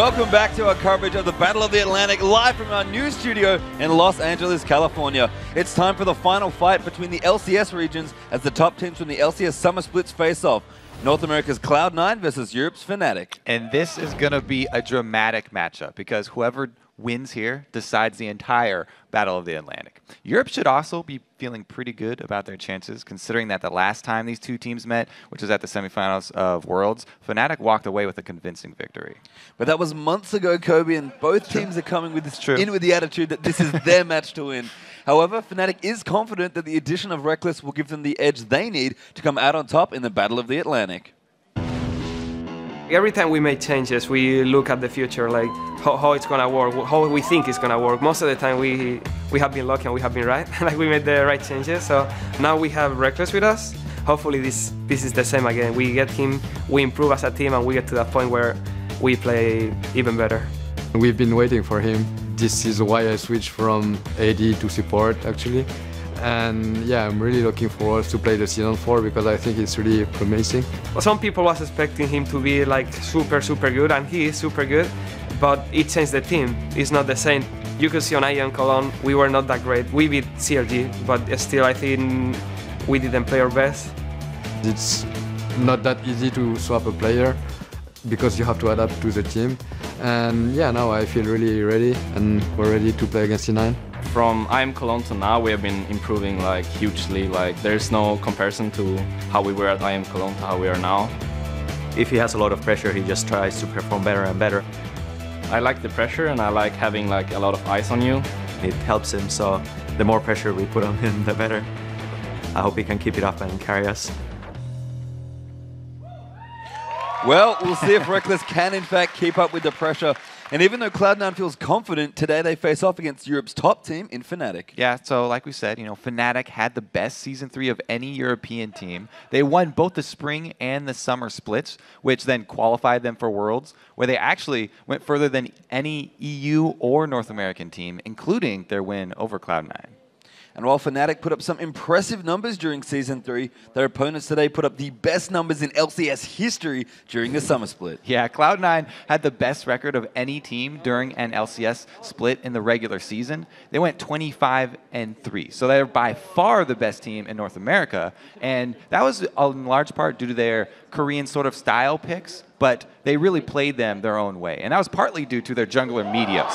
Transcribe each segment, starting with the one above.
Welcome back to our coverage of the Battle of the Atlantic, live from our new studio in Los Angeles, California. It's time for the final fight between the LCS regions as the top teams from the LCS Summer Splits face off. North America's Cloud9 versus Europe's Fnatic. And this is going to be a dramatic matchup because whoever wins here decides the entire Battle of the Atlantic. Europe should also be feeling pretty good about their chances, considering that the last time these two teams met, which was at the semifinals of Worlds, Fnatic walked away with a convincing victory. But that was months ago, Kobe, and both teams are coming with this in with the attitude that this is their match to win. However, Fnatic is confident that the addition of Reckless will give them the edge they need to come out on top in the Battle of the Atlantic. Every time we make changes, we look at the future, like how it's gonna work, how we think it's gonna work. Most of the time, we have been lucky and we have been right. Like we made the right changes. So now we have Reckless with us. Hopefully, this is the same again. We get him, we improve as a team, and we get to that point where we play even better. We've been waiting for him. This is why I switched from AD to support, actually. And yeah, I'm really looking forward to play the Season 4 because I think it's really promising. Well, some people was expecting him to be like super good, and he is super good, but it changed the team. It's not the same. You could see on IEM Cologne, we were not that great. We beat CLG, but still I think we didn't play our best. It's not that easy to swap a player because you have to adapt to the team. And yeah, now I feel really ready and we're ready to play against C9. From IEM Cologne to now, we have been improving like hugely. Like there's no comparison to how we were at IEM Cologne to how we are now. If he has a lot of pressure, he just tries to perform better and better. I like the pressure and I like having like a lot of eyes on you. It helps him, so the more pressure we put on him, the better. I hope he can keep it up and carry us. Well, we'll see if Reckless can in fact keep up with the pressure. And even though Cloud9 feels confident, today they face off against Europe's top team in Fnatic. Yeah, so like we said, Fnatic had the best Season 3 of any European team. They won both the spring and the summer splits, which then qualified them for Worlds, where they actually went further than any EU or North American team, including their win over Cloud9. And while Fnatic put up some impressive numbers during Season 3, their opponents today put up the best numbers in LCS history during the summer split. Yeah, Cloud9 had the best record of any team during an LCS split in the regular season. They went 25-3, so they're by far the best team in North America, and that was in large part due to their Korean sort of style picks, but they really played them their own way, and that was partly due to their jungler Meteos.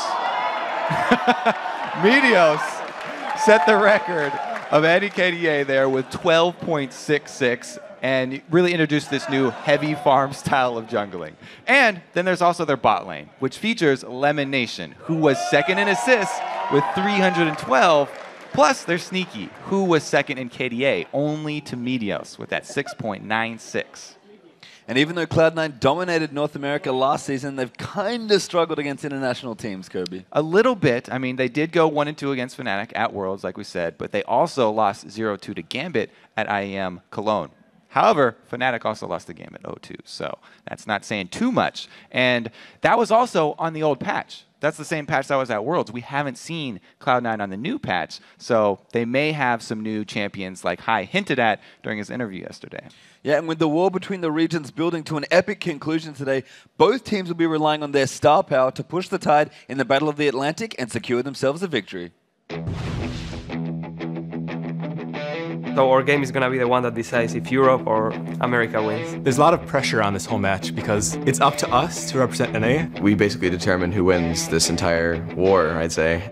Meteos set the record of any KDA there with 12.66 and really introduced this new heavy farm style of jungling. And then there's also their bot lane, which features Lemon Nation, who was second in assists with 312, plus their Sneaky, who was second in KDA, only to Meteos with that 6.96. And even though Cloud9 dominated North America last season, they've kind of struggled against international teams, Kobe. A little bit. I mean, they did go 1-2 against Fnatic at Worlds, like we said, but they also lost 0-2 to Gambit at IEM Cologne. However, Fnatic also lost the game at 0-2, so that's not saying too much. And that was also on the old patch. That's the same patch that was at Worlds. We haven't seen Cloud9 on the new patch, so they may have some new champions like Hai hinted at during his interview yesterday. Yeah, and with the war between the regions building to an epic conclusion today, both teams will be relying on their star power to push the tide in the Battle of the Atlantic and secure themselves a victory. So our game is going to be the one that decides if Europe or America wins. There's a lot of pressure on this whole match because it's up to us to represent NA. We basically determine who wins this entire war, I'd say.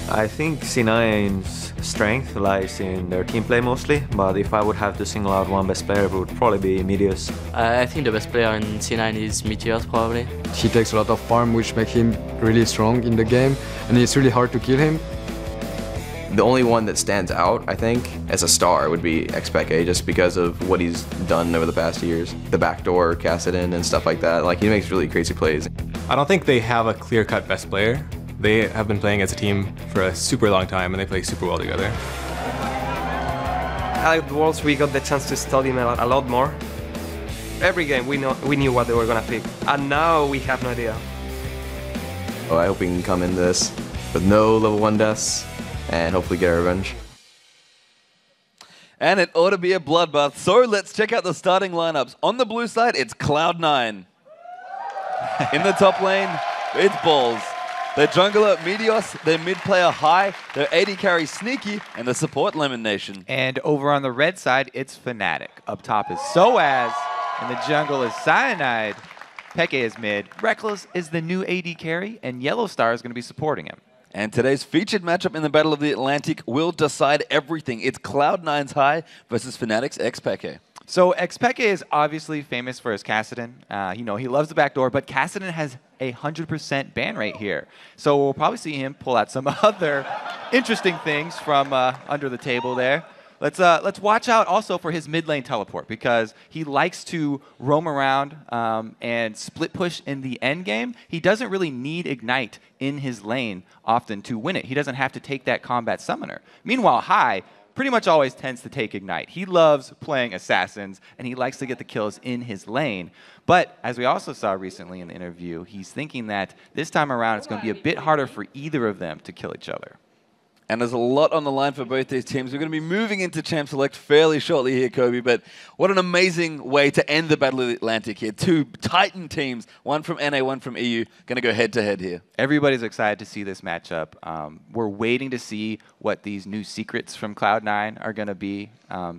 I think C9's strength lies in their team play mostly, but if I would have to single out one best player, it would probably be Meteos. I think the best player in C9 is Meteos, probably. He takes a lot of farm, which makes him really strong in the game, and it's really hard to kill him. The only one that stands out, I think, as a star would be Xpeke, just because of what he's done over the past years. The backdoor, Kassadin, and stuff like that. Like, he makes really crazy plays. I don't think they have a clear-cut best player. They have been playing as a team for a super long time, and they play super well together. At Worlds, we got the chance to study them a lot more. Every game, we knew what they were going to pick, and now we have no idea. Oh, I hope we can come into this with no level 1 deaths and hopefully get our revenge. And it ought to be a bloodbath, so let's check out the starting lineups. On the blue side, it's Cloud9. In the top lane, It's balls. Their jungler, Meteos, their mid player, High, their AD carry, Sneaky, and the support, Lemon Nation. And over on the red side, it's Fnatic. Up top is Soaz, and the jungle is Cyanide. Peke is mid. Reckless is the new AD carry, and Yellow Star is going to be supporting him. And today's featured matchup in the Battle of the Atlantic will decide everything. It's Cloud9's High versus Fnatic's Xpeke. So Xpeke is obviously famous for his Kassadin. You know, he loves the backdoor, but Kassadin has a 100% ban rate here. So we'll probably see him pull out some other interesting things from under the table there. Let's watch out also for his mid lane teleport, because he likes to roam around and split push in the end game. He doesn't really need Ignite in his lane often to win it. He doesn't have to take that combat summoner. Meanwhile, High pretty much always tends to take Ignite. He loves playing assassins, and he likes to get the kills in his lane. But as we also saw recently in the interview, he's thinking that this time around it's going to be a bit harder for either of them to kill each other. And there's a lot on the line for both these teams. We're going to be moving into Champ Select fairly shortly here, Kobe, but what an amazing way to end the Battle of the Atlantic here. Two Titan teams, one from NA, one from EU, going to go head-to-head here. Everybody's excited to see this matchup. We're waiting to see what these new secrets from Cloud9 are going to be.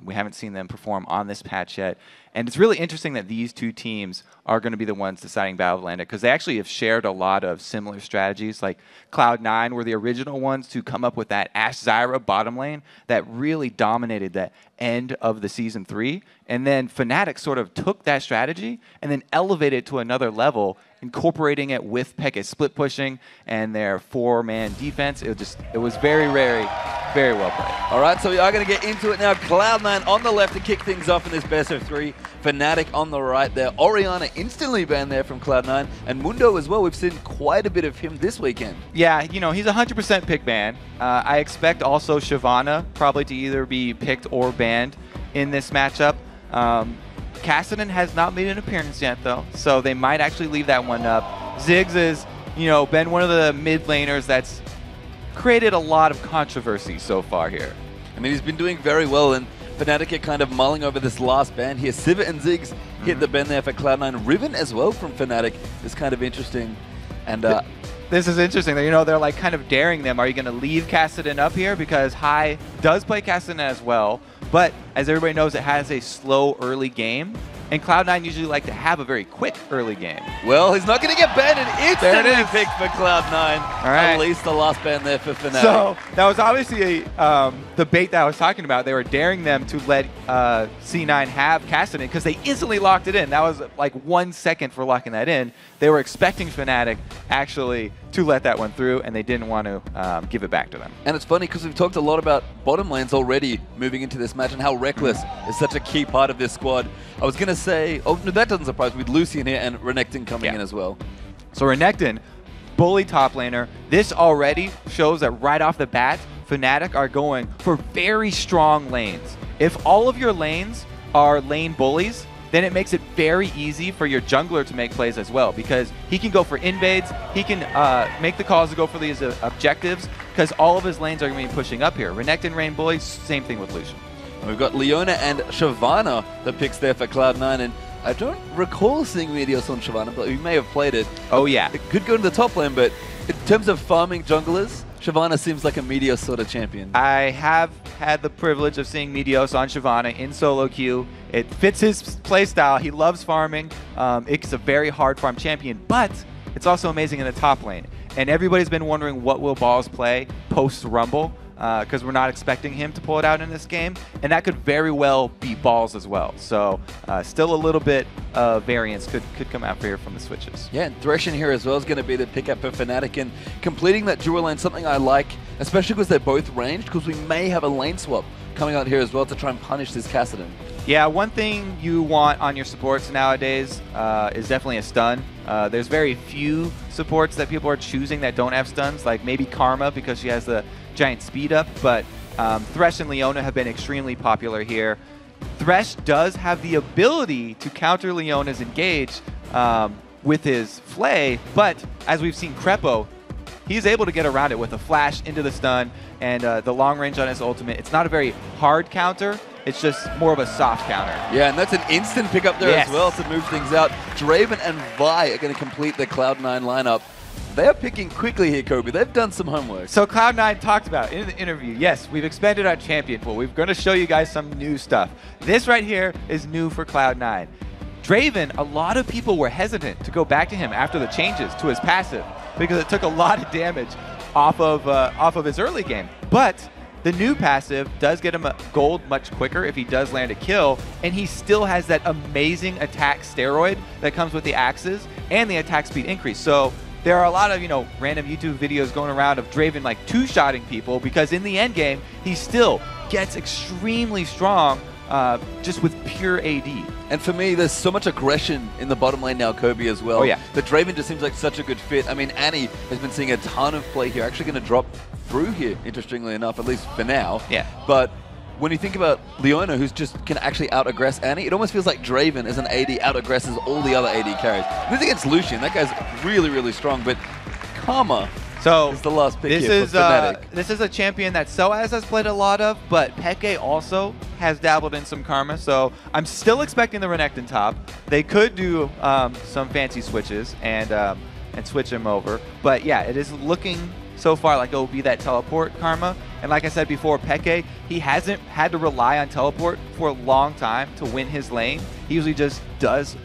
We haven't seen them perform on this patch yet. And it's really interesting that these two teams are going to be the ones deciding Battle of Atlantic, because they actually have shared a lot of similar strategies. Like Cloud9 were the original ones to come up with that Ashe Zyra bottom lane that really dominated the end of the Season 3. And then Fnatic sort of took that strategy and then elevated it to another level, incorporating it with Peke's split pushing and their 4-man defense. It was very well played. All right, so we are going to get into it now. Cloud9 on the left to kick things off in this best of 3. Fnatic on the right there. Orianna instantly banned there from Cloud9. And Mundo as well. We've seen quite a bit of him this weekend. Yeah, you know, he's 100% pick ban. I expect also Shyvana probably to either be picked or banned in this matchup. Kassadin has not made an appearance yet, though, so they might actually leave that one up. Ziggs has, you know, been one of the mid laners that's created a lot of controversy so far here. I mean, he's been doing very well, and Fnatic are kind of mulling over this last ban here. Sivir and Ziggs hit the ban there for Cloud9. Riven as well from Fnatic is kind of interesting. And this is interesting. You know, they're like kind of daring them. Are you going to leave Kassadin up here? Because High does play Kassadin as well. But as everybody knows, it has a slow early game. And Cloud9 usually like to have a very quick early game. Well, he's not going to get banned, and instantly picked for Cloud9. All right. At least the last ban there for Fnatic. So that was obviously the bait that I was talking about. They were daring them to let C9 have Kassadin because they instantly locked it in. That was like 1 second for locking that in. They were expecting Fnatic actually to let that one through, and they didn't want to give it back to them. And it's funny because we've talked a lot about bottom lanes already moving into this match and how Reckless is such a key part of this squad. I was going to say, oh, no, that doesn't surprise me, with Lucian here and Renekton coming in as well. So Renekton, bully top laner. This already shows that right off the bat, Fnatic are going for very strong lanes. If all of your lanes are lane bullies, then it makes it very easy for your jungler to make plays as well, because he can go for invades, he can make the calls to go for these objectives, because all of his lanes are going to be pushing up here. Renekton, Rain Bullies, same thing with Lucian. We've got Leona and Shyvana, the picks there for Cloud9, and I don't recall seeing Meteos on Shyvana, but we may have played it. Oh yeah. It could go to the top lane, but in terms of farming junglers, Shyvana seems like a Meteos sort of champion. I have had the privilege of seeing Meteos on Shyvana in solo queue. It fits his playstyle. He loves farming. It's a very hard farm champion, but it's also amazing in the top lane. And everybody's been wondering what will Balls play post-Rumble, because we're not expecting him to pull it out in this game. And that could very well be Balls as well. So still a little bit of variance could come out here from the switches. Yeah, and Thresh in here as well is going to be the pickup for Fnatic, and completing that dual lane, something I like, especially because they're both ranged, because we may have a lane swap coming out here as well to try and punish this Kassadin. Yeah, one thing you want on your supports nowadays is definitely a stun. There's very few supports that people are choosing that don't have stuns, like maybe Karma because she has the giant speed up, but Thresh and Leona have been extremely popular here. Thresh does have the ability to counter Leona's engage with his Flay, but as we've seen Crepo, he's able to get around it with a flash into the stun and the long range on his ultimate. It's not a very hard counter. It's just more of a soft counter. Yeah, and that's an instant pickup there as well to move things out. Draven and Vi are going to complete the Cloud9 lineup. They are picking quickly here, Kobe. They've done some homework. So Cloud9 talked about in the interview, yes, we've expanded our champion pool. We're going to show you guys some new stuff. This right here is new for Cloud9. Draven, a lot of people were hesitant to go back to him after the changes to his passive because it took a lot of damage off of his early game. But the new passive does get him a gold much quicker if he does land a kill, and he still has that amazing attack steroid that comes with the axes and the attack speed increase. So there are a lot of, random YouTube videos going around of Draven like two-shotting people because in the end game, he still gets extremely strong just with pure AD. And for me, there's so much aggression in the bottom lane now, Kobe, as well. Oh, yeah. The Draven just seems like such a good fit. I mean, Annie has been seeing a ton of play here. Actually going to drop through here, interestingly enough, at least for now. Yeah. But when you think about Leona, who's just can actually out-aggress Annie, it almost feels like Draven as an AD out-aggresses all the other AD carries. This against Lucian, that guy's really, really strong, but Karma is the last pick here for Fnatic. This is a champion that Soaz has played a lot of, but Peke also has dabbled in some Karma, so I'm still expecting the Renekton top. They could do some fancy switches and switch him over, but yeah, it is looking so far like it will be that teleport Karma. And like I said before, Peke, he hasn't had to rely on teleport for a long time to win his lane. He usually just does,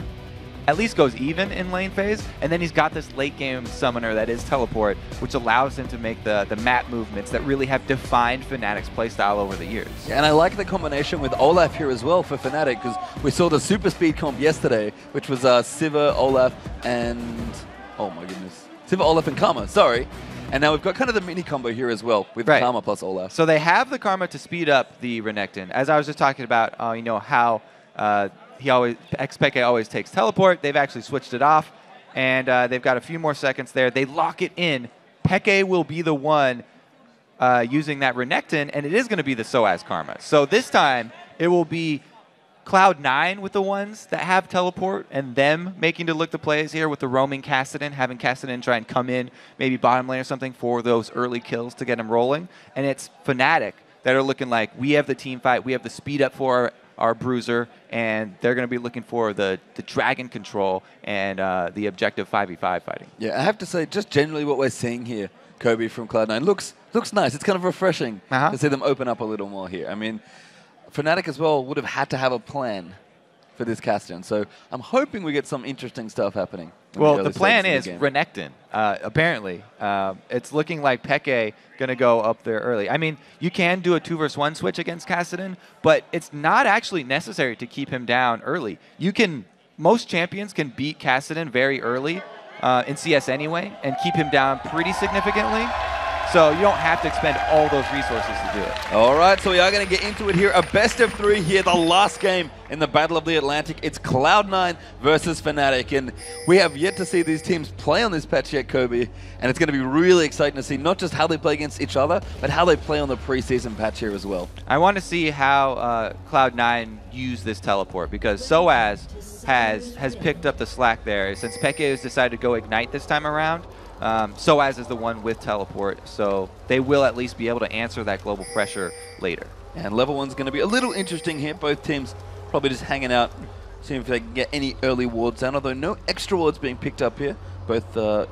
at least goes even in lane phase, and then he's got this late game summoner that is teleport, which allows him to make the map movements that really have defined Fnatic's playstyle over the years. Yeah, and I like the combination with Olaf here as well for Fnatic, because we saw the super speed comp yesterday, which was Sivir, Olaf, and oh my goodness, Sivir, Olaf, and Karma. Sorry. And now we've got kind of the mini combo here as well with Karma plus Olaf. So they have the Karma to speed up the Renekton. As I was just talking about, how Peke always takes teleport. They've actually switched it off, and they've got a few more seconds there. They lock it in. Peke will be the one using that Renekton, and it is going to be the Soaz Karma. So this time, it will be Cloud9 with the ones that have teleport and them making to look the plays here with the roaming Kassadin, having Kassadin try and come in, maybe bottom lane or something for those early kills to get him rolling. And it's Fnatic that are looking like, we have the team fight, we have the speed up for our bruiser, and they're going to be looking for the dragon control and the objective 5v5 fighting. Yeah, I have to say, just generally what we're seeing here, Kobe from Cloud9, looks nice. It's kind of refreshing to see them open up a little more here. I mean, Fnatic as well would have had to have a plan for this Kassadin, so I'm hoping we get some interesting stuff happening. Well, the plan is Renekton, apparently. It's looking like Peke going to go up there early. I mean, you can do a 2-versus-1 switch against Kassadin, but it's not actually necessary to keep him down early. Most champions can beat Kassadin very early in CS anyway and keep him down pretty significantly. So you don't have to expend all those resources to do it. All right, so we are going to get into it here. A best of 3 here, the last game in the Battle of the Atlantic. It's Cloud9 versus Fnatic, and we have yet to see these teams play on this patch yet, Kobe, and it's going to be really exciting to see not just how they play against each other, but how they play on the preseason patch here as well. I want to see how Cloud9 use this teleport, because Soaz has picked up the slack there. Since Peke has decided to go Ignite this time around, Soaz is the one with teleport, so they will at least be able to answer that global pressure later. And level 1's going to be a little interesting here. Both teams probably just hanging out, seeing if they can get any early wards down, although no extra wards being picked up here. Both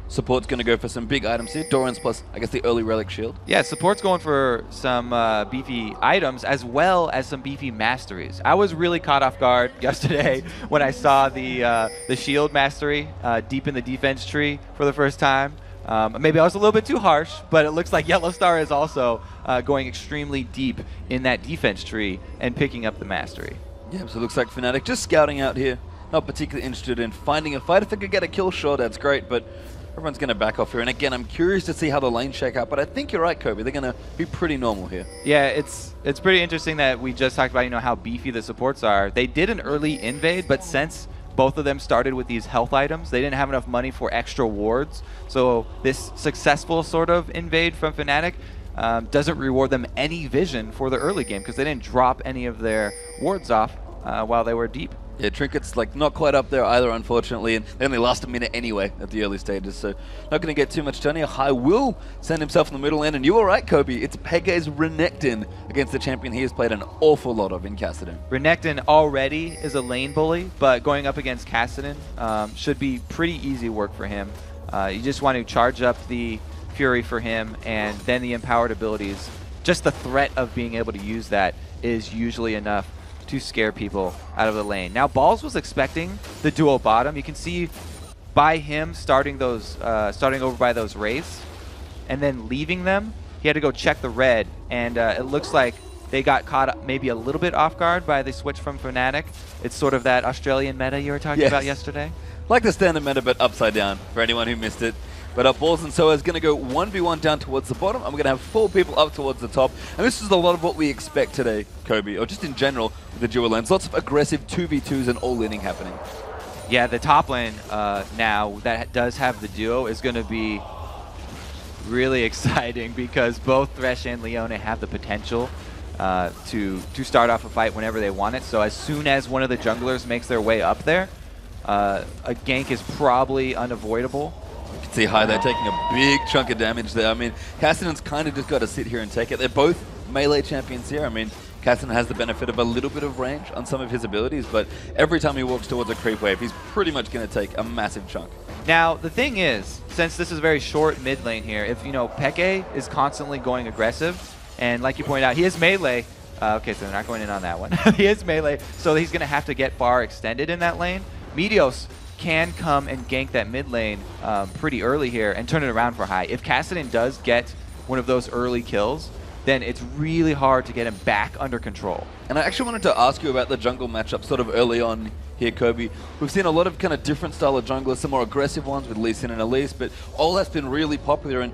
support's going to go for some big items here. Doran's plus, I guess, the early relic shield. Yeah, support's going for some beefy items as well as some beefy masteries. I was really caught off guard yesterday when I saw the shield mastery deep in the defense tree for the first time. Maybe I was a little bit too harsh, but it looks like Yellow Star is also going extremely deep in that defense tree and picking up the mastery. Yeah, so it looks like Fnatic just scouting out here. Not particularly interested in finding a fight. If they could get a kill, sure, that's great, but everyone's going to back off here. And again, I'm curious to see how the lanes shake out, but I think you're right, Kobe. They're going to be pretty normal here. Yeah, it's pretty interesting that we just talked about, how beefy the supports are. They did an early invade, but since both of them started with these health items, they didn't have enough money for extra wards. So this successful sort of invade from Fnatic doesn't reward them any vision for the early game because they didn't drop any of their wards off while they were deep. Yeah, Trinket's not quite up there either, unfortunately, and they only last a minute anyway at the early stages, so not going to get too much done here. Hai will send himself in the middle end, and you were right, Kobe. It's Peke's Renekton against the champion he has played an awful lot of in Kassadin. Renekton already is a lane bully, but going up against Kassadin should be pretty easy work for him. You just want to charge up the Fury for him, and then the empowered abilities. Just the threat of being able to use that is usually enough to scare people out of the lane. Now, Balls was expecting the duo bottom. You can see by him starting over by those wraiths and then leaving them, he had to go check the red, and it looks like they got caught up maybe a little bit off guard by the switch from Fnatic. It's sort of that Australian meta you were talking about yesterday. Like the standard meta, but upside down for anyone who missed it. But Balls and Soa is going to go 1v1 down towards the bottom, and we're going to have 4 people up towards the top. And this is a lot of what we expect today, Kobe, or just in general with the dual lanes. Lots of aggressive 2v2s and all-inning happening. Yeah, the top lane now that does have the duo is going to be really exciting because both Thresh and Leona have the potential to start off a fight whenever they want it. So as soon as one of the junglers makes their way up there, a gank is probably unavoidable. You can see High there taking a big chunk of damage there. I mean, Kassadin's kind of just got to sit here and take it. They're both melee champions here. I mean, Kassadin has the benefit of a little bit of range on some of his abilities, but every time he walks towards a creep wave, he's pretty much going to take a massive chunk. Now, the thing is, since this is a very short mid lane here, if, you know, Peke is constantly going aggressive, and like you pointed out, he is melee. Okay, so they're not going in on that one. He is melee, so he's going to have to get far extended in that lane. Meteos can come and gank that mid lane pretty early here and turn it around for High. If Kassadin does get one of those early kills, then it's really hard to get him back under control. And I actually wanted to ask you about the jungle matchup sort of early on here, Kobe. We've seen a lot of kind of different style of junglers, some more aggressive ones with Lee Sin and Elise, but all that's been really popular, and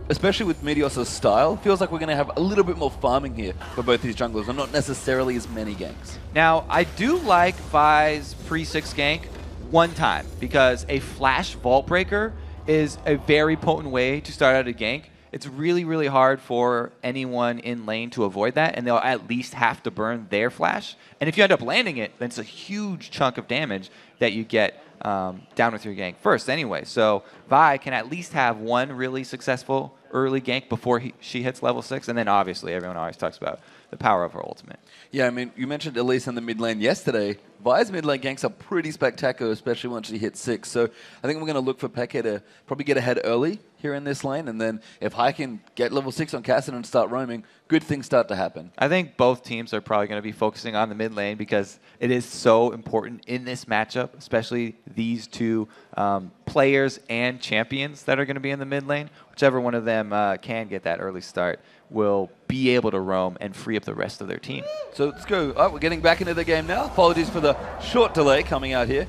especially with Meteos' style, feels like we're going to have a little bit more farming here for both these junglers, and not necessarily as many ganks. Now, I do like Vi's pre-6 gank one time, because a flash vault breaker is a very potent way to start out a gank. It's really, really hard for anyone in lane to avoid that, and they'll at least have to burn their flash. And if you end up landing it, then it's a huge chunk of damage that you get down with your gank first anyway. So Vi can at least have one really successful early gank before she hits level 6, and then obviously everyone always talks about the power of her ultimate. Yeah, I mean, you mentioned Elise in the mid lane yesterday. Vi's mid lane ganks are pretty spectacular, especially once she hits 6. So I think we're going to look for Peke to probably get ahead early here in this lane, and then if High can get level 6 on Kassadin and start roaming, good things start to happen. I think both teams are probably going to be focusing on the mid lane because it is so important in this matchup, especially these two players and champions that are going to be in the mid lane. Whichever one of them can get that early start will be able to roam and free up the rest of their team. So let's go. Oh, we're getting back into the game now. Apologies for the short delay coming out here.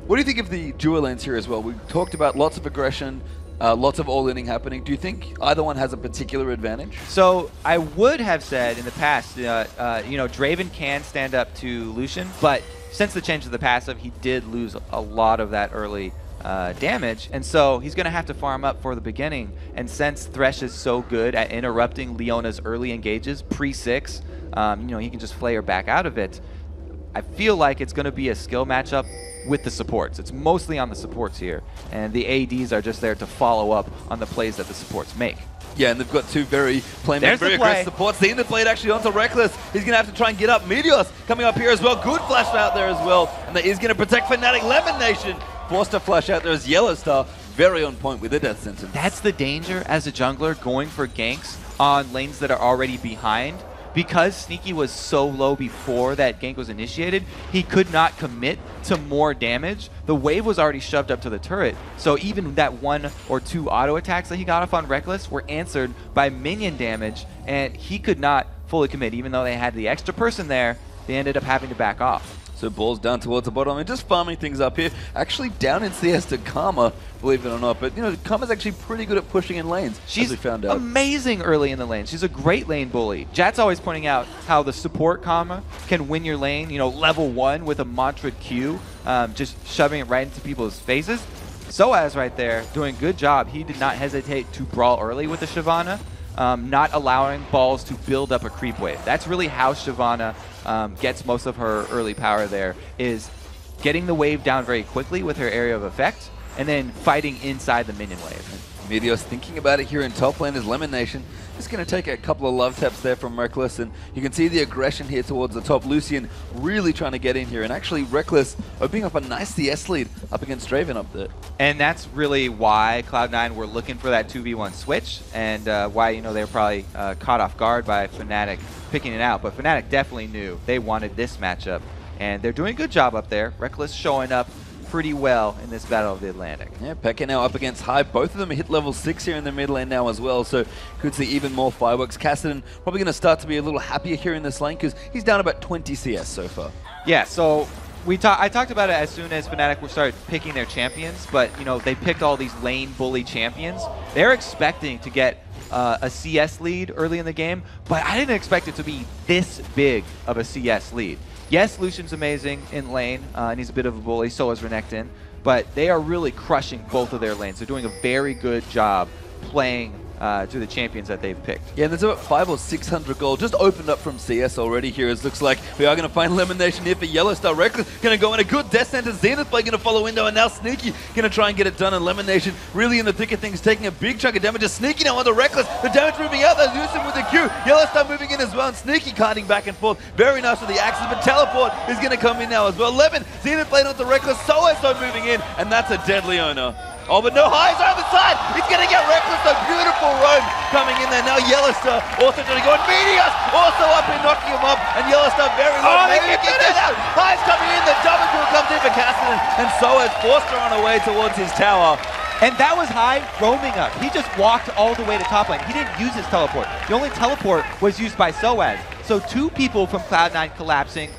What do you think of the duo lanes here as well? We talked about lots of aggression, lots of all-inning happening. Do you think either one has a particular advantage? So I would have said in the past, you know, Draven can stand up to Lucian, but since the change of the passive, he did lose a lot of that early damage, and so he's going to have to farm up for the beginning. And since Thresh is so good at interrupting Leona's early engages pre-6, you know, he can just flare back out of it. I feel like it's going to be a skill matchup with the supports. It's mostly on the supports here, and the ADs are just there to follow up on the plays that the supports make. Yeah, and they've got two very aggressive supports. The interplay actually onto Reckless. He's going to have to try and get up. Meteos coming up here as well. Good flash out there as well. And that is going to protect Fnatic. Lemon Nation forced to flash out there as Yellow Star. Very on point with the death sentence. That's the danger as a jungler going for ganks on lanes that are already behind. Because Sneaky was so low before that gank was initiated, he could not commit to more damage. The wave was already shoved up to the turret, so even that 1 or 2 auto attacks that he got off on Reckless were answered by minion damage, and he could not fully commit. Even though they had the extra person there, they ended up having to back off. So Balls down towards the bottom and just farming things up here. Actually down in CS to Karma, believe it or not. But, you know, Karma's actually pretty good at pushing in lanes, as we found out. Amazing early in the lane. She's a great lane bully. Jat's always pointing out how the support Karma can win your lane, you know, level 1 with a mantra Q, just shoving it right into people's faces. Soaz right there doing a good job. He did not hesitate to brawl early with the Shyvana, not allowing Balls to build up a creep wave. That's really how Shyvana gets most of her early power there, is getting the wave down very quickly with her area of effect, and then fighting inside the minion wave. Meteos thinking about it here in top lane as Lemonation. Just going to take a couple of love taps there from Reckless, and you can see the aggression here towards the top. Lucian really trying to get in here, and actually Reckless opening up a nice CS lead up against Draven up there. And that's really why Cloud9 were looking for that 2v1 switch, and why, you know, they were probably caught off guard by Fnatic picking it out. But Fnatic definitely knew they wanted this matchup, and they're doing a good job up there. Reckless showing up pretty well in this Battle of the Atlantic. Yeah, Peke now up against High. Both of them hit level 6 here in the mid lane now as well, so could see even more fireworks. Kassadin probably going to start to be a little happier here in this lane because he's down about 20 CS so far. Yeah, so I talked about it as soon as Fnatic started picking their champions, but you know, they picked all these lane bully champions. They're expecting to get a CS lead early in the game, but I didn't expect it to be this big of a CS lead. Yes, Lucian's amazing in lane, and he's a bit of a bully, so is Renekton, but they are really crushing both of their lanes. They're doing a very good job playing to the champions that they've picked. Yeah, and there's about 500 or 600 gold just opened up from CS already here. It looks like we are going to find Lemonation here for Yellow Star. Reckless going to go in a good Death Sentence. Zenith Blade going to follow window, and now Sneaky going to try and get it done. And Lemonation really in the thick of things, taking a big chunk of damage. Sneaky now onto Reckless. The damage moving out. They lose him with the Q. Yellow Star moving in as well, and Sneaky kiting back and forth. Very nice with the axes, but Teleport is going to come in now as well. Lemon, Zenith Blade onto Reckless. So moving in, and that's a deadly owner. Oh, but no, High's over the side. He's going to get Reckless. A beautiful roam coming in there. Now Yellowstar also trying to go. And Meteos also up and knocking him up. And Yellowstar very low. Maybe he can get out. High's coming in. The double kill comes in for Kassadin. And so has forced her on her way towards his tower. And that was High roaming up. He just walked all the way to top lane. He didn't use his teleport. The only teleport was used by Soaz. So two people from Cloud9 collapsing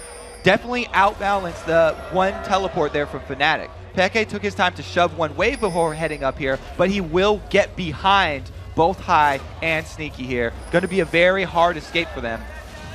definitely outbalanced the one teleport there from Fnatic. Peke took his time to shove one wave before heading up here, but he will get behind both High and Sneaky here. Going to be a very hard escape for them.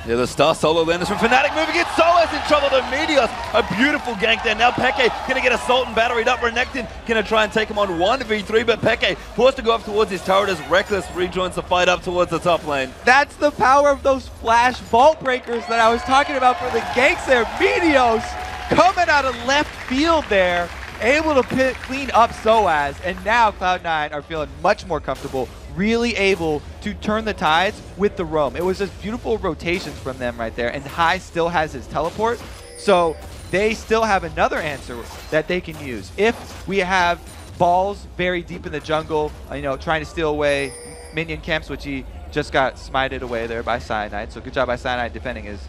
Yeah, the star solo landers from Fnatic moving in. Soaz in trouble to Meteos. A beautiful gank there. Now Peke going to get Assault and batteried up. Renekton going to try and take him on 1v3, but Peke forced to go up towards his turret as Reckless rejoins the fight up towards the top lane. That's the power of those flash vault breakers that I was talking about for the ganks there. Meteos coming out of left field there, able to clean up Soaz, and now Cloud9 are feeling much more comfortable, really able to turn the tides with the roam. It was just beautiful rotations from them right there, and High still has his teleport, so they still have another answer that they can use. If we have balls very deep in the jungle, you know, trying to steal away minion camps, which he just got smited away there by Cyanide, so good job by Cyanide defending his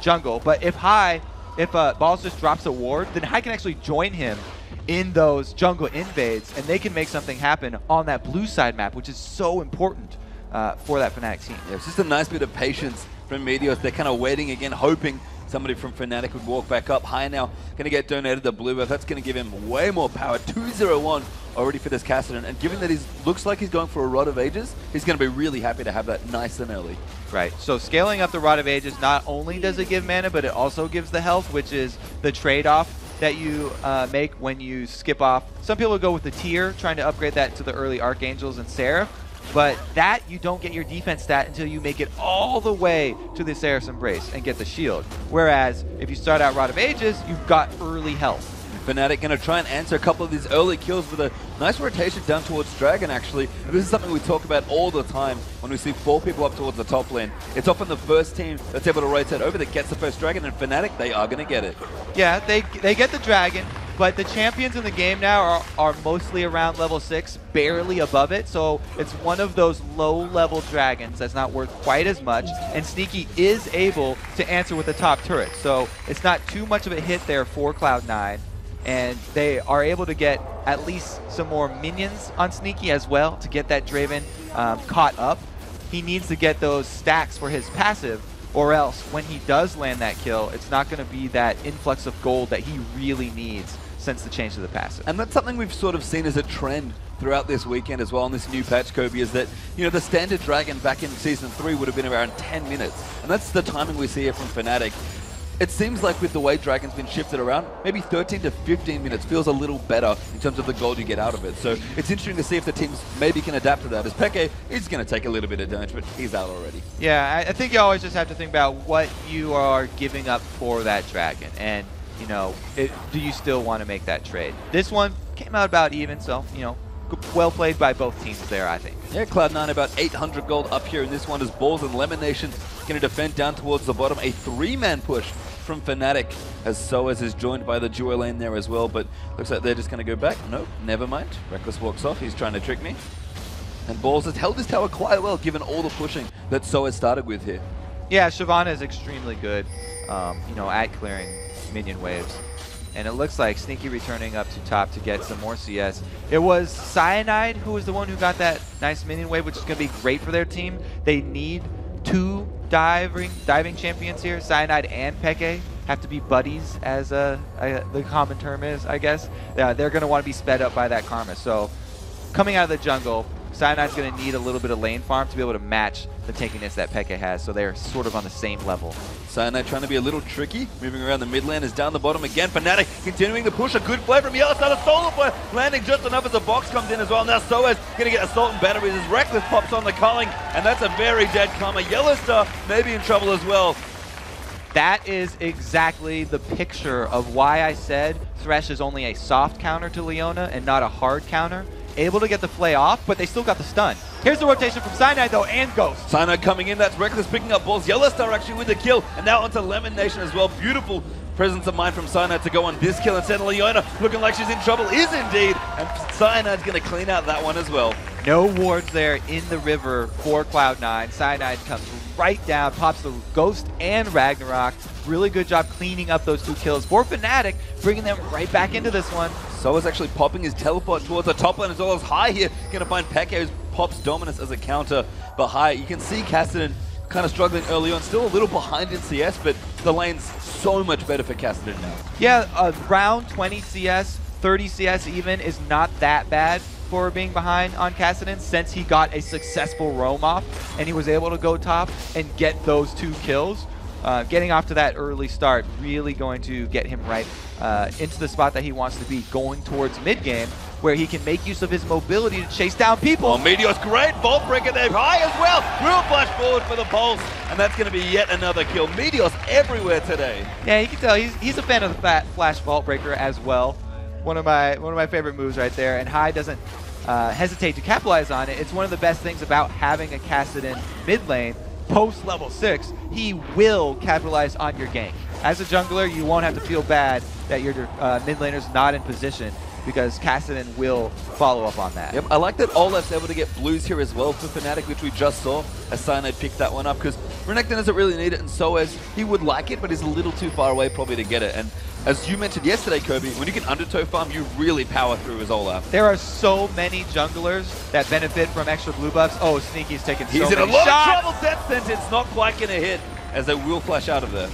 jungle. But if Balls just drops a ward, then High can actually join him in those jungle invades, and they can make something happen on that blue side map, which is so important for that Fnatic team. Yeah, it's just a nice bit of patience from Meteos. They're kind of waiting again, hoping somebody from Fnatic would walk back up. High now going to get donated the blue buff. That's going to give him way more power. 2-0-1 already for this Kassadin, and given that he looks like he's going for a Rod of Ages, he's going to be really happy to have that nice and early. Right, so scaling up the Rod of Ages, not only does it give mana, but it also gives the health, which is the trade-off that you make when you skip off. Some people go with the tier, trying to upgrade that to the early Archangels and Seraph, but that you don't get your defense stat until you make it all the way to the Seraph's Embrace and get the shield. Whereas if you start out Rod of Ages, you've got early health. Fnatic going to try and answer a couple of these early kills with a nice rotation down towards Dragon, actually. This is something we talk about all the time when we see 4 people up towards the top lane. It's often the first team that's able to rotate over that gets the first Dragon, and Fnatic, they are going to get it. Yeah, they get the Dragon, but the champions in the game now are mostly around level 6, barely above it, so it's one of those low-level dragons that's not worth quite as much, and Sneaky is able to answer with the top turret, so it's not too much of a hit there for Cloud9. And they are able to get at least some more minions on Sneaky as well to get that Draven caught up. He needs to get those stacks for his passive, or else when he does land that kill, it's not going to be that influx of gold that he really needs since the change to the passive. And that's something we've sort of seen as a trend throughout this weekend as well in this new patch, Kobe, is that, you know, the standard Dragon back in Season 3 would have been around 10 minutes. And that's the timing we see here from Fnatic. It seems like with the way Dragon's been shifted around, maybe 13 to 15 minutes feels a little better in terms of the gold you get out of it. So it's interesting to see if the teams maybe can adapt to that. As Peke is going to take a little bit of damage, but he's out already. Yeah, I think you always just have to think about what you are giving up for that Dragon. And, you know, do you still want to make that trade? This one came out about even, so, you know, well played by both teams there, I think. Yeah, Cloud9 about 800 gold up here in this one as Balls and Lemon Nation going to defend down towards the bottom. A 3-man push from Fnatic as Soaz is joined by the duo lane there as well, but looks like they're just going to go back. Nope, never mind. Reckless walks off. He's trying to trick me. And Balls has held his tower quite well given all the pushing that Soaz started with here. Yeah, Shyvana is extremely good, you know, at clearing minion waves. And it looks like Sneaky returning up to top to get some more CS. It was Cyanide who was the one who got that nice minion wave, which is going to be great for their team. They need 2 diving champions here. Cyanide and Peke have to be buddies, as the common term is, I guess. They're going to want to be sped up by that Karma. So coming out of the jungle, Cyanide's going to need a little bit of lane farm to be able to match the tankiness that Peke has, so they're sort of on the same level. Cyanide trying to be a little tricky, moving around the mid lane, is down the bottom again. Fnatic continuing to push, a good play from Yellowstar, a solo play, landing just enough as the box comes in as well. Now Soaz going to get assault and batteries as Reckless pops on the culling, and that's a very dead Karma. Yellowstar may be in trouble as well. That is exactly the picture of why I said Thresh is only a soft counter to Leona and not a hard counter. Able to get the flay off, but they still got the stun. Here's the rotation from Cyanide though, and Ghost. Cyanide coming in, that's Reckless picking up balls. Yellowstar actually with the kill, and now onto Lemon Nation as well. Beautiful presence of mind from Cyanide to go on this kill, and send Leona looking like she's in trouble, is indeed, and Cyanide's going to clean out that one as well. No wards there in the river for Cloud9. Cyanide comes right down, pops the Ghost and Ragnarok. Really good job cleaning up those 2 kills for Fnatic, bringing them right back into this one. Soaz actually popping his teleport towards the top lane as well as High here. Going to find Peke, who pops Dominus as a counter. But High, you can see Kassadin kind of struggling early on, still a little behind in CS, but the lane's so much better for Kassadin now. Yeah, around 20 CS, 30 CS even is not that bad for being behind on Kassadin, since he got a successful roam off and he was able to go top and get those 2 kills. Getting off to that early start really going to get him right into the spot that he wants to be, going towards mid game, where he can make use of his mobility to chase down people. Oh, Meteor's great, Vault Breaker there, High as well. Real flash forward for the Pulse, and that's going to be yet another kill. Meteor's everywhere today. Yeah, you can tell he's a fan of the flash Vault Breaker as well. One of my favorite moves right there, and High doesn't hesitate to capitalize on it. It's one of the best things about having a Kassadin mid lane. Post level 6, he will capitalize on your gank. As a jungler, you won't have to feel bad that your mid laner's not in position, because Kassadin will follow up on that. Yep, I like that Olaf's able to get blues here as well for Fnatic, which we just saw as Cyanide picked that one up, because Renekton doesn't really need it, and Soaz, he would like it, but he's a little too far away probably to get it. And as you mentioned yesterday, Kobe, when you can undertow farm, you really power through as Olaf. There are so many junglers that benefit from extra blue buffs. Oh, Sneaky's taking so many shots. He's in a lot of trouble. Death Sentence not quite going to hit, as they will flash out of there.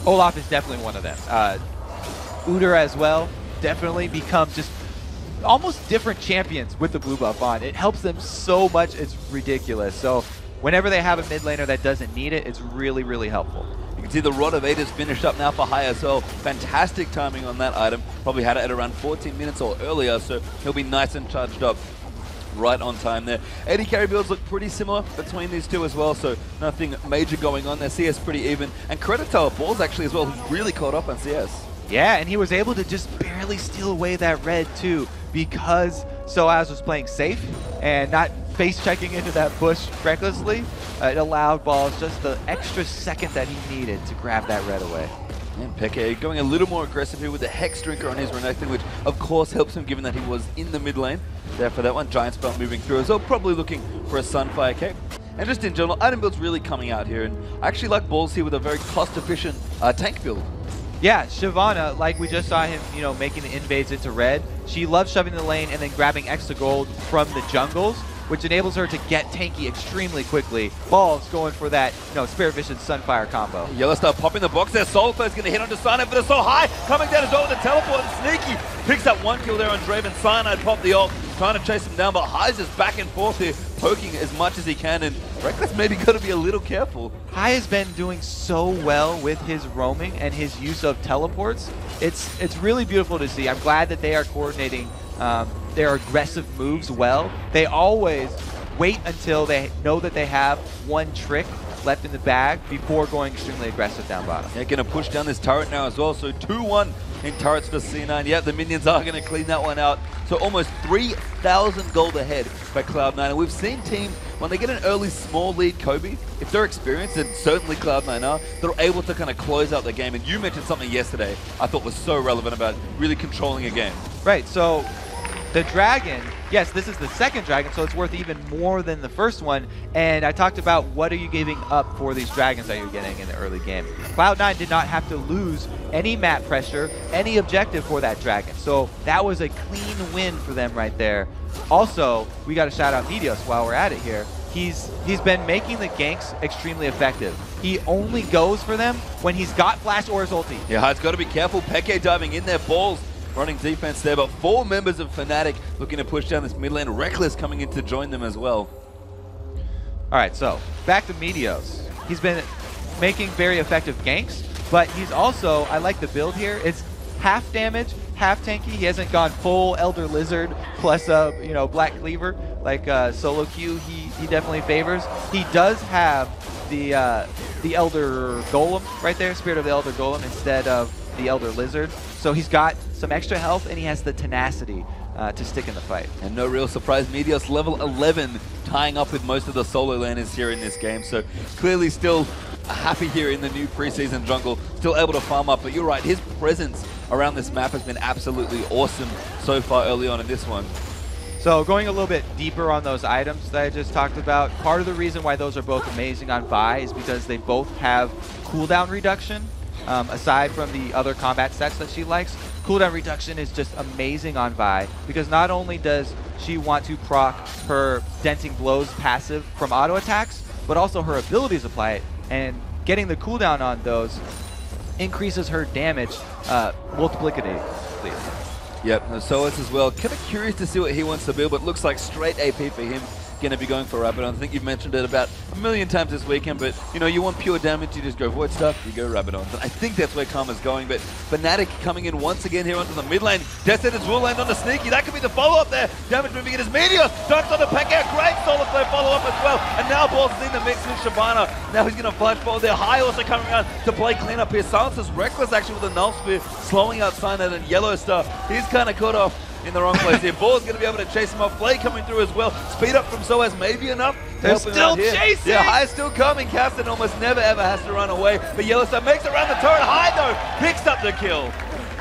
Olaf is definitely one of them. Udyr as well, definitely become just almost different champions with the blue buff on. It helps them so much, it's ridiculous. So whenever they have a mid laner that doesn't need it, it's really, really helpful. You can see the Rod of Aether's finished up now for High as well. Fantastic timing on that item. Probably had it at around 14 minutes or earlier, so he'll be nice and charged up right on time there. AD carry builds look pretty similar between these two as well, so nothing major going on there. CS pretty even. And credit to our Balls actually as well, who's really caught up on CS. Yeah, and he was able to just barely steal away that red too, because Soaz was playing safe and not face checking into that bush recklessly. It allowed Balls just the extra second that he needed to grab that red away. And Peke going a little more aggressive here with the Hex Drinker on his Renekton, which of course helps him given that he was in the mid lane. There for that one, Giant Spell moving through as well, probably looking for a Sunfire cape. And just in general, item build's really coming out here, and I actually like Balls here with a very cost-efficient tank build. Yeah, Shyvana, like we just saw him, you know, making the invades into red. She loves shoving the lane and then grabbing extra gold from the jungles, which enables her to get tanky extremely quickly. Balls going for that, you know, Spirit Vision Sunfire combo. Yellowstar popping the box there. Soulflare's going to hit onto Cyanide, but it's so high. Coming down as well with the teleport, and Sneaky picks up one kill there on Draven. Cyanide popped the ult, trying to chase him down, but High's just back and forth here, poking as much as he can, and Reckless maybe got to be a little careful. High has been doing so well with his roaming and his use of teleports. It's really beautiful to see. I'm glad that they are coordinating their aggressive moves well. They always wait until they know that they have one trick left in the bag before going extremely aggressive down bottom. They're going to push down this turret now as well, so 2-1 in turrets for C9. Yeah, the minions are going to clean that one out. So almost 3,000 gold ahead by Cloud9. And we've seen teams, when they get an early small lead, Kobe, if they're experienced, and certainly Cloud9 are, they're able to kind of close out the game. And you mentioned something yesterday I thought was so relevant about really controlling a game. Right, so the dragon, yes, this is the second dragon, so it's worth even more than the first one. And I talked about what are you giving up for these dragons that you're getting in the early game. Cloud9 did not have to lose any map pressure, any objective for that dragon. So that was a clean win for them right there. Also, we got to shout out Medios while we're at it here. He's been making the ganks extremely effective. He only goes for them when he's got flash or his ulti. Yeah, it's got to be careful. Peke diving in there, balls running defense there, but 4 members of Fnatic looking to push down this mid lane. Reckless coming in to join them as well. All right, so back to Medios. He's been making very effective ganks, but he's also, I like the build here, it's half damage, half tanky. He hasn't gone full Elder Lizard plus Black Cleaver like solo queue he definitely favors. He does have the Elder Golem right there, Spirit of the Elder Golem instead of the Elder Lizard. So he's got some extra health and he has the tenacity to stick in the fight. And no real surprise, Medios level 11, tying up with most of the solo laners here in this game. So clearly still happy here in the new preseason jungle, still able to farm up. But you're right, his presence around this map has been absolutely awesome so far early on in this one. So going a little bit deeper on those items that I just talked about, part of the reason why those are both amazing on Vi is because they both have cooldown reduction. Aside from the other combat stats that she likes, cooldown reduction is just amazing on Vi because not only does she want to proc her denting blows passive from auto attacks, but also her abilities apply it, and getting the cooldown on those increases her damage multiplicatively. Yep, so it's as well. Kind of curious to see what he wants to build, but looks like straight AP for him. Going to be going for Rabadon. I think you've mentioned it about a million times this weekend, but you want pure damage, you just go Void Stuff, you go Rabadon. And I think that's where Karma's going, but Fnatic coming in once again here onto the mid lane. Descendants will land on the Sneaky. That could be the follow-up there. Damage moving in his Meteor. Ducks on the Pekka. Great Solar Flow follow-up as well. And now Ball's in the mix with Shabana. Now he's going to flash forward there. High also coming around to play cleanup here. Silencer's Reckless actually with a Null Spear, slowing out Cyanide and Yellow Star. He's kind of caught off in the wrong place here. Ball's going to be able to chase him off. Flay coming through as well. Speed up from Soaz maybe enough. They're still chasing! Yeah, High's still coming. Caston almost never ever has to run away. But Yellowstar makes it around the turret. High though picks up the kill.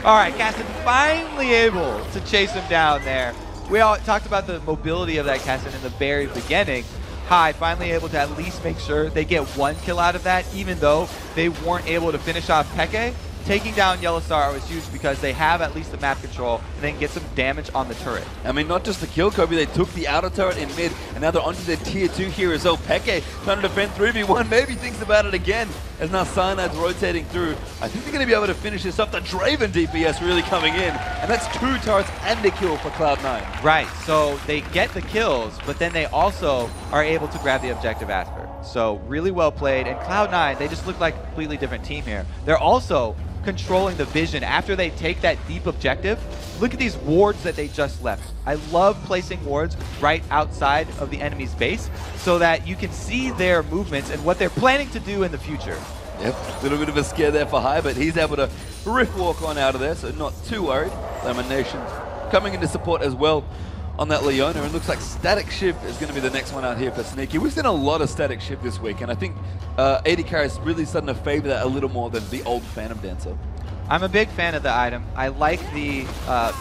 All right, Caston finally able to chase him down there. We all talked about the mobility of that Caston in the very beginning. High finally able to at least make sure they get 1 kill out of that, even though they weren't able to finish off Peke. Taking down Yellowstar was huge because they have at least the map control and then get some damage on the turret. I mean, not just the kill, Kobe, they took the outer turret in mid, and now they're onto their tier 2 here as well. Peke trying to defend 3v1, maybe thinks about it again as now Cyanide's rotating through. I think they're going to be able to finish this up. The Draven DPS really coming in, and that's 2 turrets and a kill for Cloud9. Right, so they get the kills, but then they also are able to grab the objective after. So really well played, and Cloud9, they just look like a completely different team here. They're also controlling the vision after they take that deep objective. Look at these wards that they just left. I love placing wards right outside of the enemy's base so that you can see their movements and what they're planning to do in the future. Yep, a little bit of a scare there for High, but he's able to riff walk on out of there, so not too worried. Lamination coming into support as well on that Leona, and looks like Static Shift is going to be the next one out here for Sneaky. We've seen a lot of Static Shift this week, and I think AD Carry is really starting to favor that a little more than the old Phantom Dancer. I'm a big fan of the item. I like the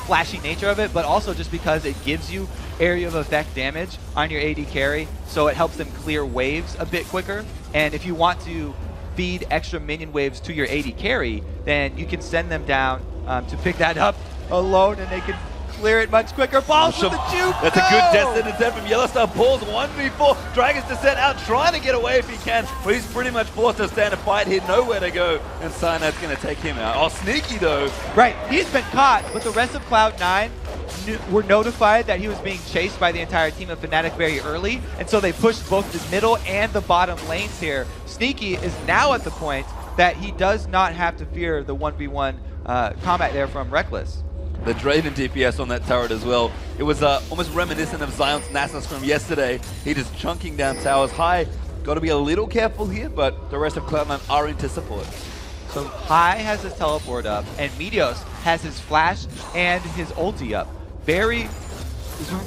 flashy nature of it, but also just because it gives you area of effect damage on your AD carry, so it helps them clear waves a bit quicker. And if you want to feed extra minion waves to your AD carry, then you can send them down to pick that up alone, and they can clear it much quicker. Balls with the juke. That's a good Descent descent from Yellowstar. Balls 1v4. Dragon's Descent out trying to get away if he can, but he's pretty much forced to stand and fight here. Nowhere to go, and Cyanide's going to take him out. Oh, Sneaky though. Right, he's been caught, but the rest of Cloud9 were notified that he was being chased by the entire team of Fnatic very early, and so they pushed both the middle and the bottom lanes here. Sneaky is now at the point that he does not have to fear the 1v1 combat there from Reckless. The Draven DPS on that turret as well. It was almost reminiscent of Zion's Nasus from yesterday. He just chunking down towers. High got to be a little careful here, but the rest of Cloud9 are into support. So High has his teleport up, and Meteos has his flash and his ulti up. We're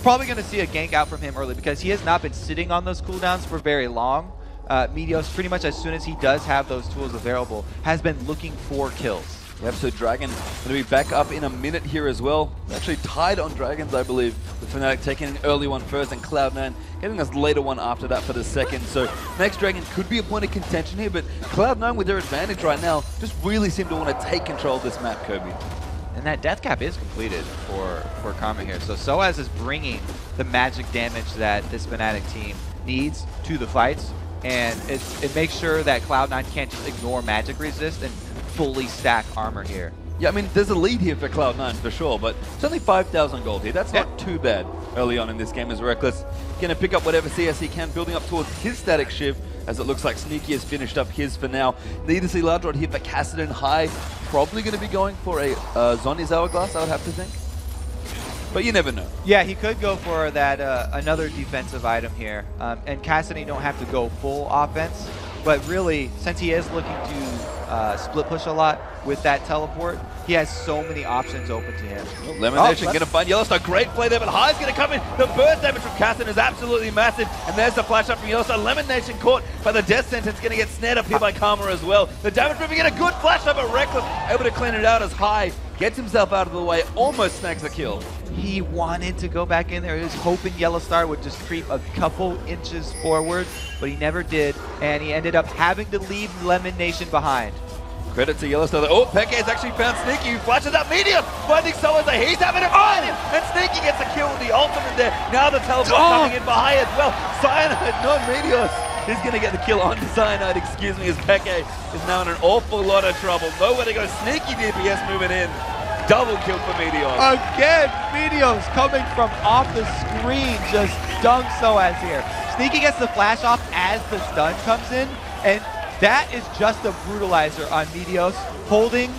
probably going to see a gank out from him early because he has not been sitting on those cooldowns for very long. Meteos, pretty much as soon as he does have those tools available, has been looking for kills. Yep, so Dragon going to be back up in a minute here as well. Actually tied on Dragons, I believe, with Fnatic taking an early one first and Cloud9 getting us later one after that for the second. So next Dragon could be a point of contention here, but Cloud9 with their advantage right now just really seem to want to take control of this map, Kobe. And that death cap is completed for Karma here. So Soaz is bringing the magic damage that this Fnatic team needs to the fights, and it makes sure that Cloud9 can't just ignore magic resist and fully stack armor here. Yeah, I mean, there's a lead here for Cloud9 for sure, but it's only 5,000 gold here. That's not too bad early on in this game as Reckless going to pick up whatever CS he can, building up towards his static shift, as it looks like Sneaky has finished up his for now. Needlessly large rod here for Kassadin. High probably going to be going for a Zhonya's Hourglass, I would have to think. But you never know. Yeah, he could go for that another defensive item here. And Kassadin don't have to go full offense, but really, since he is looking to split push a lot with that teleport, he has so many options open to him. Lemonation going to find Yellowstone. Great play there, but High's going to come in. The burst damage from Kassadin is absolutely massive. And there's the flash up from Yellowstone. Lemonation caught by the death sentence, going to get snared up here by Karma as well. The damage moving in a good flash up, but Reckless able to clean it out as High gets himself out of the way, almost snags a kill. He wanted to go back in there. He was hoping Yellowstar would just creep a couple inches forward, but he never did, and he ended up having to leave Lemon Nation behind. Credit to Yellowstar. Oh, Peke has actually found Sneaky, who flashes out Meteor, finding Soaz. He's having to find him, and Sneaky gets a kill with the ultimate there. Now the teleport coming in behind as well. Cyanide, not Meteos. He's going to get the kill on Cyanide, excuse me, as Peke is now in an awful lot of trouble. Nowhere to go. Sneaky DPS moving in. Double kill for Meteos. Again, Meteos coming from off the screen, just dunks Soaz here. Sneaky gets the flash off as the stun comes in, and that is just a brutalizer on Meteos, holding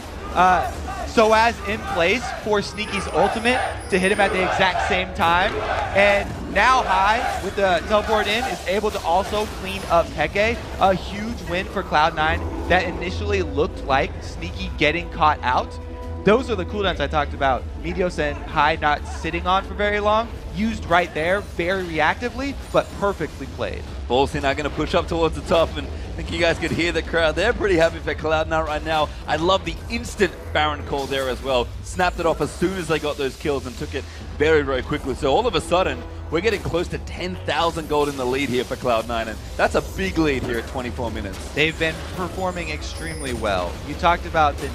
Soaz in place for Sneaky's ultimate to hit him at the exact same time. And now High, with the teleport in, is able to also clean up Peke. A huge win for Cloud9 that initially looked like Sneaky getting caught out. Those are the cooldowns I talked about. Meteos and High not sitting on for very long. Used right there, very reactively, but perfectly played. Ballsy now going to push up towards the top, and I think you guys could hear the crowd. They're pretty happy for Cloud9 right now. I love the instant Baron call there as well. Snapped it off as soon as they got those kills and took it very, very quickly. So all of a sudden, we're getting close to 10,000 gold in the lead here for Cloud9, and that's a big lead here at 24 minutes. They've been performing extremely well. You talked about the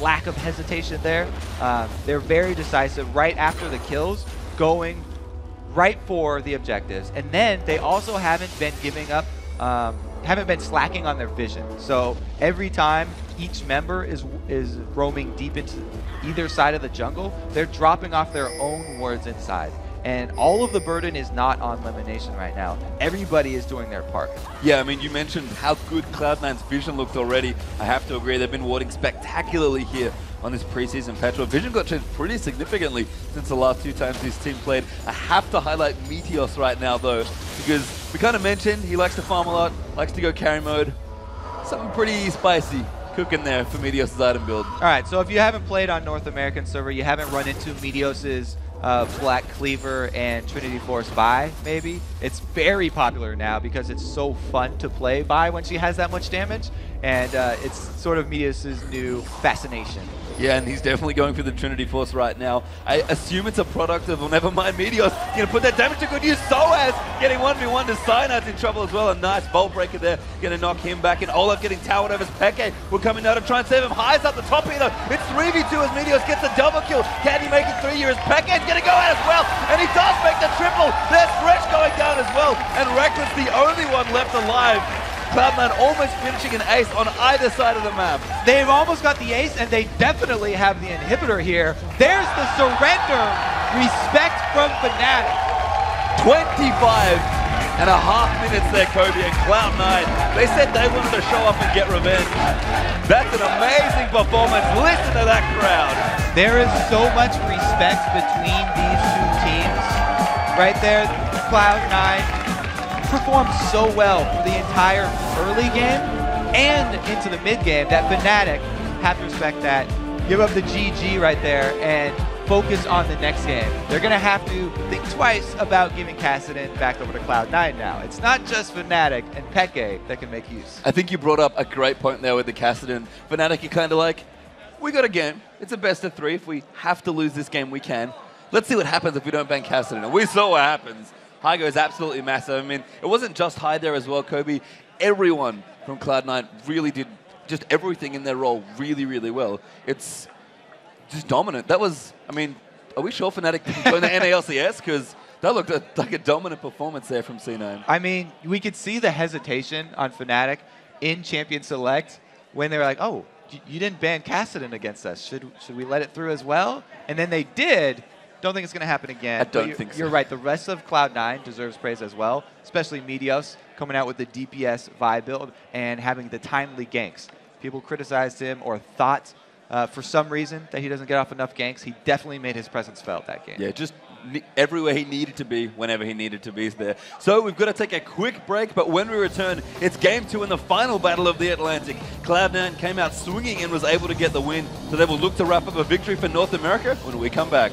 lack of hesitation there. They're very decisive right after the kills, going right for the objectives. And then they also haven't been giving up, haven't been slacking on their vision. So every time each member is roaming deep into either side of the jungle, they're dropping off their own wards inside. And all of the burden is not on Lemonation right now. Everybody is doing their part. Yeah, I mean, you mentioned how good Cloud9's vision looked already. I have to agree, they've been warding spectacularly here on this preseason patch. Vision got changed pretty significantly since the last two times this team played. I have to highlight Meteos right now, though, because we kind of mentioned he likes to farm a lot, likes to go carry mode. Something pretty spicy cooking there for Meteos' item build. All right, so if you haven't played on North American server, you haven't run into Meteos' Black Cleaver and Trinity Force Vi, maybe. It's very popular now because it's so fun to play Vi when she has that much damage, and it's sort of Meteos' new fascination. Yeah, and he's definitely going for the Trinity Force right now. I assume it's a product of, well, never mind, Meteos. Going to put that damage to good use. Soaz getting 1v1 to Cyanide's in trouble as well. A nice bolt breaker there. Going to knock him back. And Olaf getting towered over. Peke will come in now to try and save him. High's up the top here, though. It's 3v2 as Meteos gets a double kill. Can he make it 3 years? Peke's going to go out as well. And he does make the triple. There's Stretch going down as well. And Reckless, the only one left alive. Cloud9 almost finishing an ace on either side of the map. They've almost got the ace, and they definitely have the inhibitor here. There's the surrender. Respect from Fnatic. 25.5 minutes there, Kobe, and Cloud9. They said they wanted to show up and get revenge. That's an amazing performance. Listen to that crowd. There is so much respect between these two teams. Right there, Cloud9 performed so well for the entire early game and into the mid game that Fnatic have to respect that, give up the GG right there, and focus on the next game. They're going to have to think twice about giving Kassadin back over to Cloud9 now. It's not just Fnatic and Peke that can make use. I think you brought up a great point there with the Kassadin. Fnatic are kind of like, we got a game. It's a best of 3. If we have to lose this game, we can. Let's see what happens if we don't ban Kassadin. And we saw what happens. Hygo is absolutely massive. I mean, it wasn't just Hyde there as well, Kobe. Everyone from Cloud9 really did just everything in their role really, really well. It's just dominant. That was, I mean, are we sure Fnatic can go in the NALCS? Because that looked like a dominant performance there from C9. I mean, we could see the hesitation on Fnatic in Champion Select when they were like, oh, you didn't ban Kassadin against us. Should we let it through as well? And then they did. Don't think it's going to happen again. I don't think so. You're right. The rest of Cloud9 deserves praise as well, especially Meteos coming out with the DPS Vi build and having the timely ganks. People criticized him or thought for some reason that he doesn't get off enough ganks. He definitely made his presence felt that game. Yeah, just everywhere he needed to be, whenever he needed to be there. So we've got to take a quick break, but when we return, it's Game 2 in the final battle of the Atlantic. Cloud9 came out swinging and was able to get the win, so they will look to wrap up a victory for North America when we come back.